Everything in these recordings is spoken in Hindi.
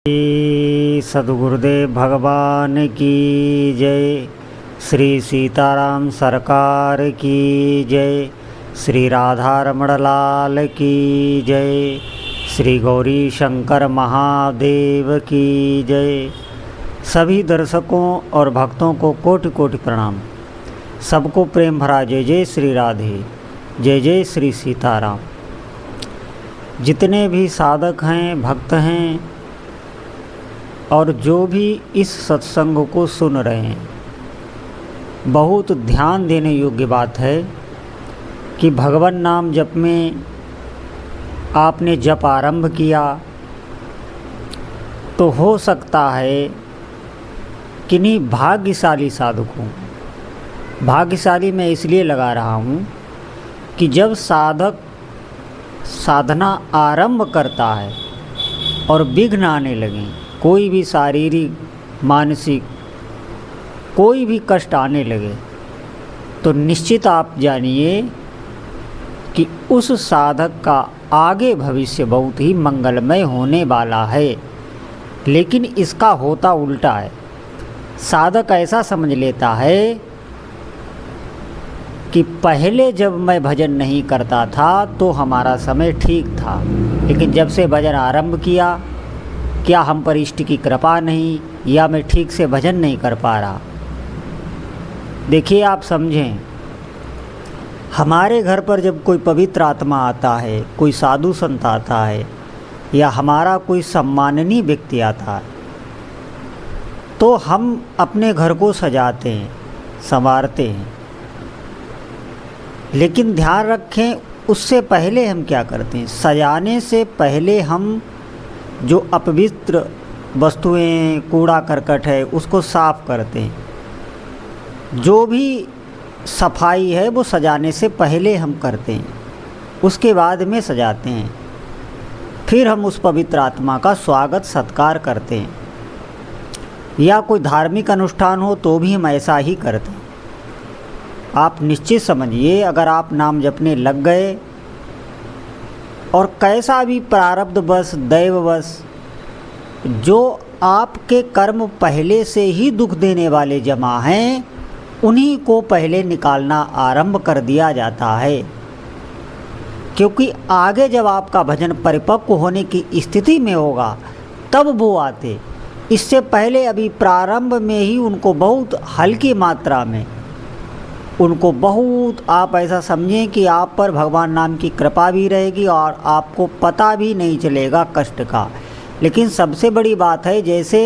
श्री सद्गुरुदेव भगवान की जय। श्री सीताराम सरकार की जय। श्री राधारमण लाल की जय। श्री गौरी शंकर महादेव की जय। सभी दर्शकों और भक्तों को कोटि कोटि प्रणाम। सबको प्रेम भरा जय जय श्री राधे, जय जय श्री सीताराम। जितने भी साधक हैं, भक्त हैं और जो भी इस सत्संग को सुन रहे हैं, बहुत ध्यान देने योग्य बात है कि भगवान नाम जप में आपने जप आरंभ किया तो हो सकता है किन्हीं भाग्यशाली साधकों, भाग्यशाली मैं इसलिए लगा रहा हूँ कि जब साधक साधना आरंभ करता है और विघ्न आने लगें, कोई भी शारीरिक मानसिक कोई भी कष्ट आने लगे, तो निश्चित आप जानिए कि उस साधक का आगे भविष्य बहुत ही मंगलमय होने वाला है। लेकिन इसका होता उल्टा है। साधक ऐसा समझ लेता है कि पहले जब मैं भजन नहीं करता था तो हमारा समय ठीक था, लेकिन जब से भजन आरंभ किया, क्या हम पर इष्ट की कृपा नहीं, या मैं ठीक से भजन नहीं कर पा रहा। देखिए, आप समझें, हमारे घर पर जब कोई पवित्र आत्मा आता है, कोई साधु संत आता है, या हमारा कोई सम्माननीय व्यक्ति आता है, तो हम अपने घर को सजाते हैं, संवारते हैं। लेकिन ध्यान रखें, उससे पहले हम क्या करते हैं? सजाने से पहले हम जो अपवित्र वस्तुएं, कूड़ा करकट है, उसको साफ करते हैं। जो भी सफाई है वो सजाने से पहले हम करते हैं, उसके बाद में सजाते हैं। फिर हम उस पवित्र आत्मा का स्वागत सत्कार करते हैं। या कोई धार्मिक अनुष्ठान हो तो भी हम ऐसा ही करते हैं। आप निश्चित समझिए, अगर आप नाम जपने लग गए और कैसा भी प्रारब्धवश, दैववश, जो आपके कर्म पहले से ही दुख देने वाले जमा हैं, उन्हीं को पहले निकालना आरंभ कर दिया जाता है। क्योंकि आगे जब आपका भजन परिपक्व होने की स्थिति में होगा तब वो आते। इससे पहले अभी प्रारंभ में ही उनको बहुत हल्की मात्रा में, उनको बहुत, आप ऐसा समझें कि आप पर भगवान नाम की कृपा भी रहेगी और आपको पता भी नहीं चलेगा कष्ट का। लेकिन सबसे बड़ी बात है, जैसे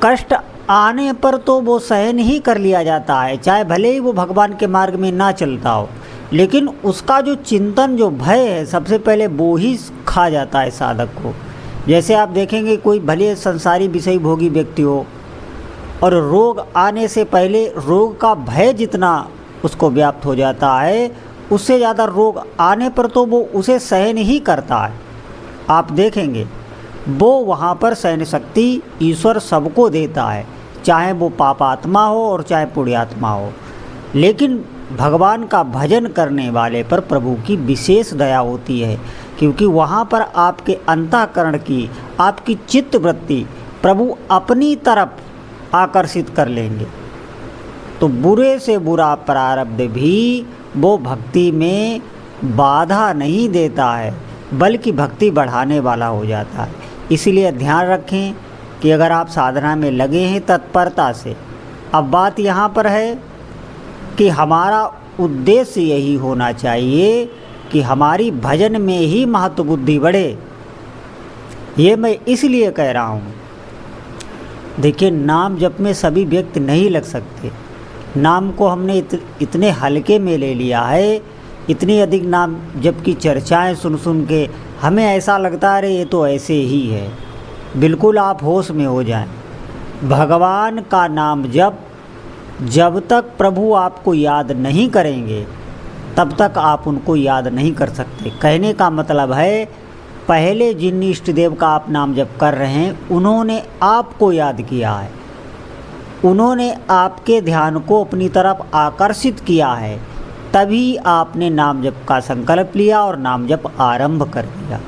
कष्ट आने पर तो वो सहन ही कर लिया जाता है, चाहे भले ही वो भगवान के मार्ग में ना चलता हो, लेकिन उसका जो चिंतन, जो भय है, सबसे पहले वो ही खा जाता है साधक को। जैसे आप देखेंगे, कोई भले संसारी विषय भोगी व्यक्ति हो और रोग आने से पहले रोग का भय जितना उसको व्याप्त हो जाता है, उससे ज़्यादा रोग आने पर तो वो उसे सहन ही करता है। आप देखेंगे, वो वहाँ पर सहन शक्ति ईश्वर सबको देता है, चाहे वो पापात्मा हो और चाहे पुण्यात्मा हो। लेकिन भगवान का भजन करने वाले पर प्रभु की विशेष दया होती है, क्योंकि वहाँ पर आपके अंतःकरण की, आपकी चित्त वृत्ति प्रभु अपनी तरफ आकर्षित कर लेंगे। तो बुरे से बुरा प्रारब्ध भी वो भक्ति में बाधा नहीं देता है, बल्कि भक्ति बढ़ाने वाला हो जाता है। इसीलिए ध्यान रखें कि अगर आप साधना में लगे हैं तत्परता से, अब बात यहाँ पर है कि हमारा उद्देश्य यही होना चाहिए कि हमारी भजन में ही महत्व बुद्धि बढ़े। ये मैं इसलिए कह रहा हूँ। देखिए, नाम जप में सभी व्यक्ति नहीं लग सकते। नाम को हमने इतने हल्के में ले लिया है, इतनी अधिक नाम जप की चर्चाएं सुन सुन के हमें ऐसा लगता है ये तो ऐसे ही है। बिल्कुल आप होश में हो जाएं। भगवान का नाम जब तक प्रभु आपको याद नहीं करेंगे तब तक आप उनको याद नहीं कर सकते। कहने का मतलब है, पहले जिन इष्ट देव का आप नाम जप कर रहे हैं, उन्होंने आपको याद किया है, उन्होंने आपके ध्यान को अपनी तरफ आकर्षित किया है, तभी आपने नाम जप का संकल्प लिया और नाम जप आरंभ कर दिया।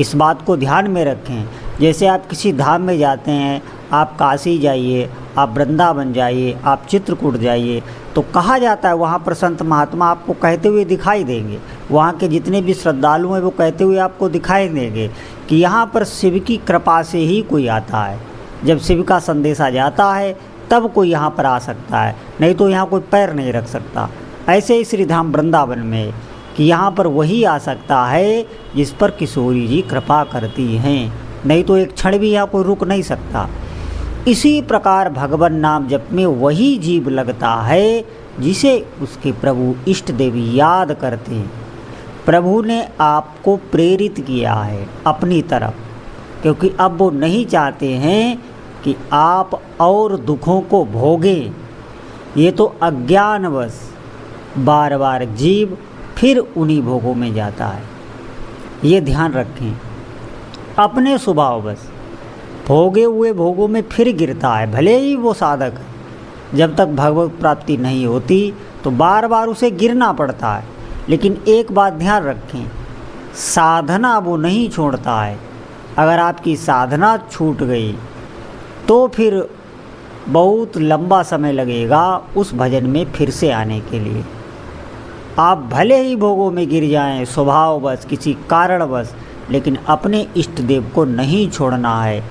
इस बात को ध्यान में रखें। जैसे आप किसी धाम में जाते हैं, आप काशी जाइए, आप वृंदावन जाइए, आप चित्रकूट जाइए, तो कहा जाता है वहाँ पर संत महात्मा आपको कहते हुए दिखाई देंगे, वहाँ के जितने भी श्रद्धालु हैं वो कहते हुए आपको दिखाई देंगे कि यहाँ पर शिव की कृपा से ही कोई आता है। जब शिव का संदेशा जाता है तब कोई यहाँ पर आ सकता है, नहीं तो यहाँ कोई पैर नहीं रख सकता। ऐसे ही श्री धाम वृंदावन में कि यहाँ पर वही आ सकता है जिस पर किशोरी जी कृपा करती हैं, नहीं तो एक क्षण भी यहाँ कोई रुक नहीं सकता। इसी प्रकार भगवान नाम जप में वही जीव लगता है जिसे उसके प्रभु इष्ट देवी याद करते हैं। प्रभु ने आपको प्रेरित किया है अपनी तरफ, क्योंकि अब वो नहीं चाहते हैं कि आप और दुखों को भोगें। ये तो अज्ञानवश बार बार जीव फिर उन्हीं भोगों में जाता है। ये ध्यान रखें, अपने स्वभाववश भोगे हुए भोगों में फिर गिरता है, भले ही वो साधक है। जब तक भगवत प्राप्ति नहीं होती तो बार बार उसे गिरना पड़ता है। लेकिन एक बात ध्यान रखें, साधना वो नहीं छोड़ता है। अगर आपकी साधना छूट गई तो फिर बहुत लंबा समय लगेगा उस भजन में फिर से आने के लिए। आप भले ही भोगों में गिर जाएं स्वभाववश, किसी कारणवश, लेकिन अपने इष्ट देव को नहीं छोड़ना है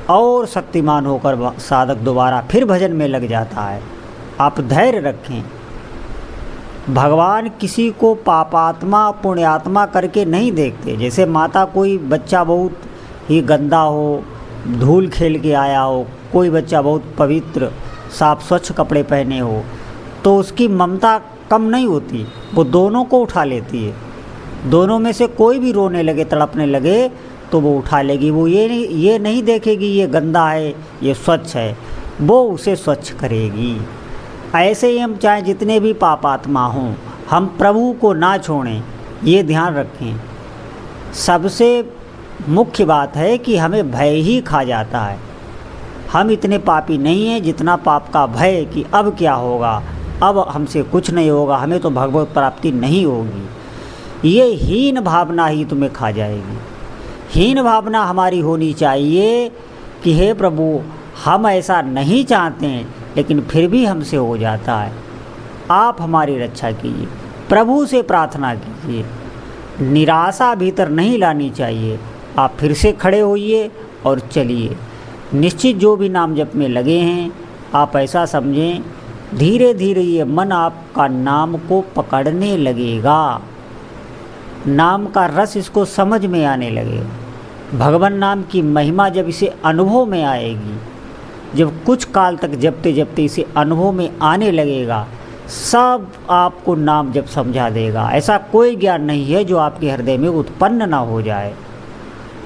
और शक्तिमान होकर साधक दोबारा फिर भजन में लग जाता है। आप धैर्य रखें। भगवान किसी को पापात्मा पुण्यात्मा करके नहीं देखते। जैसे माता कोई बच्चा बहुत ही गंदा हो, धूल खेल के आया हो, कोई बच्चा बहुत पवित्र साफ स्वच्छ कपड़े पहने हो, तो उसकी ममता कम नहीं होती, वो दोनों को उठा लेती है। दोनों में से कोई भी रोने लगे, तड़पने लगे तो वो उठा लेगी। वो ये नहीं देखेगी ये गंदा है ये स्वच्छ है, वो उसे स्वच्छ करेगी। ऐसे ही हम चाहे जितने भी पापात्मा हों, हम प्रभु को ना छोड़ें, ये ध्यान रखें। सबसे मुख्य बात है कि हमें भय ही खा जाता है। हम इतने पापी नहीं हैं जितना पाप का भय कि अब क्या होगा, अब हमसे कुछ नहीं होगा, हमें तो भगवत प्राप्ति नहीं होगी। ये हीन भावना ही तुम्हें खा जाएगी। हीन भावना हमारी होनी चाहिए कि हे प्रभु, हम ऐसा नहीं चाहते हैं लेकिन फिर भी हमसे हो जाता है, आप हमारी रक्षा कीजिए। प्रभु से प्रार्थना कीजिए। निराशा भीतर नहीं लानी चाहिए। आप फिर से खड़े होइए और चलिए। निश्चित जो भी नाम जप में लगे हैं, आप ऐसा समझें धीरे धीरे ये मन आपका नाम को पकड़ने लगेगा, नाम का रस इसको समझ में आने लगेगा। भगवान नाम की महिमा जब इसे अनुभव में आएगी, जब कुछ काल तक जपते जपते इसे अनुभव में आने लगेगा, सब आपको नाम जप समझा देगा। ऐसा कोई ज्ञान नहीं है जो आपके हृदय में उत्पन्न ना हो जाए।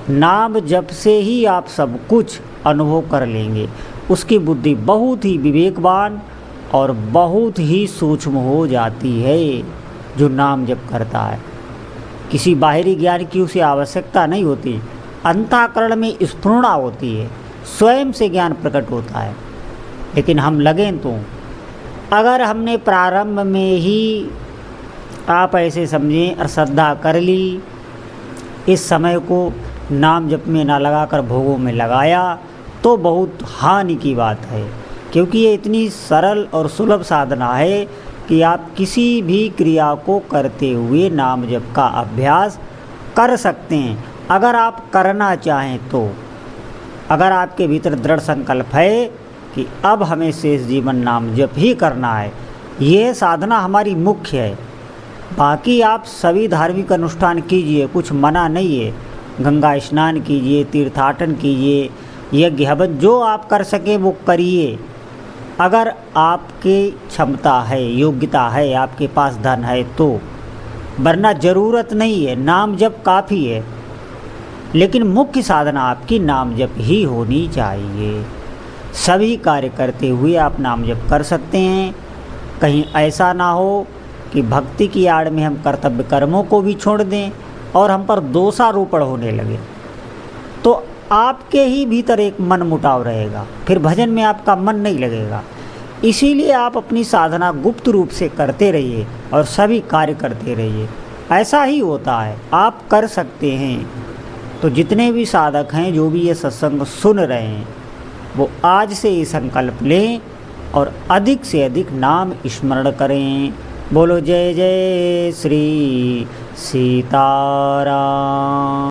नाम जप से ही आप सब कुछ अनुभव कर लेंगे। उसकी बुद्धि बहुत ही विवेकवान और बहुत ही सूक्ष्म हो जाती है जो नाम जप करता है। किसी बाहरी ज्ञान की उसे आवश्यकता नहीं होती, अंतःकरण में स्फुरणा होती है, स्वयं से ज्ञान प्रकट होता है। लेकिन हम लगें तो, अगर हमने प्रारंभ में ही आप ऐसे समझें और श्रद्धा कर ली, इस समय को नाम जप में ना लगाकर भोगों में लगाया, तो बहुत हानि की बात है। क्योंकि ये इतनी सरल और सुलभ साधना है कि आप किसी भी क्रिया को करते हुए नाम जप का अभ्यास कर सकते हैं, अगर आप करना चाहें तो। अगर आपके भीतर दृढ़ संकल्प है कि अब हमें शेष जीवन नाम जप ही करना है, ये साधना हमारी मुख्य है। बाकी आप सभी धार्मिक अनुष्ठान कीजिए, कुछ मना नहीं है। गंगा स्नान कीजिए, तीर्थाटन कीजिए, यज्ञ हवन जो आप कर सकें वो करिए, अगर आपकी क्षमता है, योग्यता है, आपके पास धन है तो। वरना ज़रूरत नहीं है, नाम जप काफ़ी है। लेकिन मुख्य साधना आपकी नाम जप ही होनी चाहिए। सभी कार्य करते हुए आप नाम जप कर सकते हैं। कहीं ऐसा ना हो कि भक्ति की आड़ में हम कर्तव्य कर्मों को भी छोड़ दें और हम पर दोषारोपण होने लगे, तो आपके ही भीतर एक मन मुटाव रहेगा, फिर भजन में आपका मन नहीं लगेगा। इसीलिए आप अपनी साधना गुप्त रूप से करते रहिए और सभी कार्य करते रहिए। ऐसा ही होता है, आप कर सकते हैं। तो जितने भी साधक हैं, जो भी ये सत्संग सुन रहे हैं, वो आज से ये संकल्प लें और अधिक से अधिक नाम स्मरण करें। बोलो जय जय श्री सीताराम।